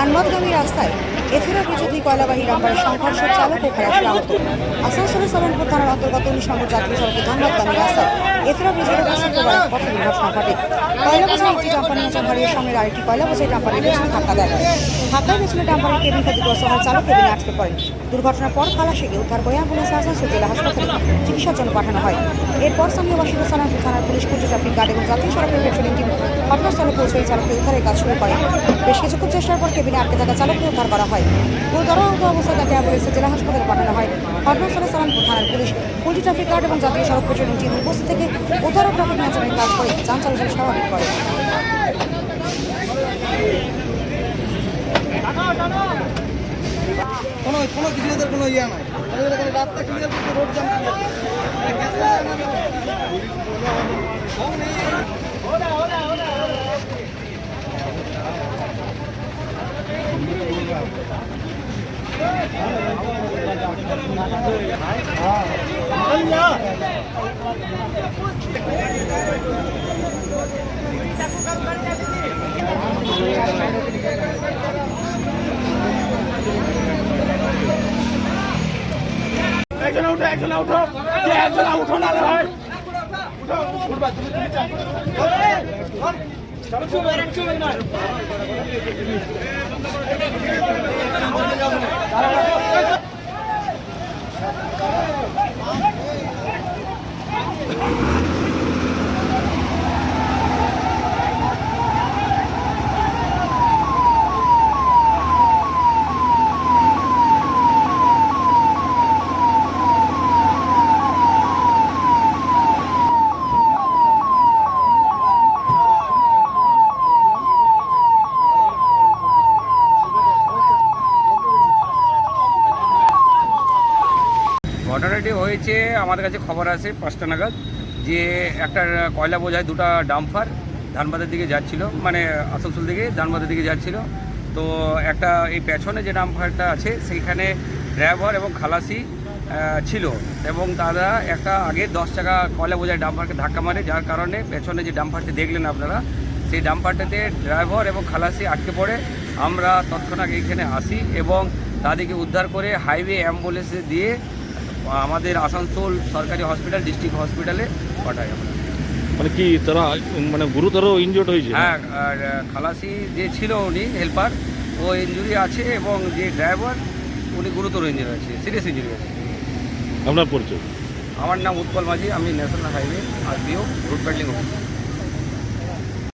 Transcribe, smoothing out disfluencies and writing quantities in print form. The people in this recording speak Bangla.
ধানবাদগামী রাস্তায় এছাড়া কিছু দুই কয়লাবাহী ডাম্পারের সংঘর্ষ চালক ও খালাসি আহত। আসানসোলের সালনপুর থানার অন্তর্গত 19 নম্বর জাতীয় সড়কে ধানবাদগামী রাস্তায় এছাড়া বিজেপি শুক্রবার পথ দুর্ঘটনা ঘটে। কয়লা বোঝাই একটি ডাম্পার নিয়ন্ত্রণ হারিয়ে সামনের আরেকটি কয়লা বোঝাই ডাম্পারের পেছনে ধাক্কা দেয়। ধাক্কায় পেছনে ডাম্পারের কেবিন ক্ষতিগ্রস্ত হওয়ার চালক কেবিনে আটকে পড়েন। দুর্ঘটনার পর খালাসিকে উদ্ধার করে অ্যাম্বুলেন্সে আসানসোল জেলা হাসপাতালে চিকিৎসার জন্য পাঠানো হয়। এরপর স্থানীয় বাসিন্দা সালনপুর থানার পুলিশ, পূর্ত ট্রাফিক গার্ড এবং জাতীয় সড়কের পেট্রোলিং টিম ঘটনাস্থলে পৌঁছে চালককে উদ্ধারের কাজ শুরু করে। বেশ কিছুক্ষণ চেষ্টার পর কেবিনে আটকে থাকা চালককে উদ্ধার করা হয়। গুরুতর আহত অবস্থায় তাকে অ্যাম্বুলেন্সে জেলা হাসপাতালে পাঠানো হয়। ঘটনাস্থলে সালনপুর থানার পুলিশ, পূর্ত ট্রাফিক গার্ড এবং জাতীয় সড়ক পেট্রোলিং টিম উপস্থিত থেকে উদ্ধার ও ট্রাফিক নিয়ন্ত্রণের কাজ করে যান চলাচল স্বাভাবিক করে। কোনো কিছু কোনো ইয়ে নাই, রাস্তা ক্লিয়ার করতে রোড জ্যাম একজন উঠো না ভাই, ঘটনাটি হয়েছে আমাদের কাছে খবর আছে 5টা নাগাদ যে একটা কয়লা বোঝায় দুটো ডাম্পার ধানবাদের দিকে যাচ্ছিল, মানে আসানসোল থেকে ধানবাদের দিকে যাচ্ছিল। তো একটা এই পেছনে যে ডাম্পারটা আছে সেইখানে ড্রাইভার এবং খালাসি ছিল এবং তারা একটা আগে 10 টাকা কয়লা বোঝায় ডাম্পারকে ধাক্কা মারে, যার কারণে পেছনে যে ডাম্পারটি দেখলেন আপনারা সেই ডাম্পারটাতে ড্রাইভার এবং খালাসি আটকে পড়ে। আমরা তৎক্ষণাৎ এইখানে আসি এবং তাদেরকে উদ্ধার করে হাইওয়ে অ্যাম্বুলেন্সে দিয়ে আমাদের আসানসোল সরকারি হসপিটাল, ডিস্ট্রিক্ট হসপিটালে পাঠাই আমরা। মানে কি তারা মানে গুরুতর ইনজুর্ড হয়েছে? হ্যাঁ, আর খালাসি যে ছিল উনি হেল্পার, ও ইঞ্জুরি আছে এবং যে ড্রাইভার উনি গুরুতর ইঞ্জুরি আছে, সিরিয়াস ইঞ্জুরি আছে। আপনার পরিচয়? আমার নাম উৎপল মাঝি, আমি national highway RPO route patrolling officer.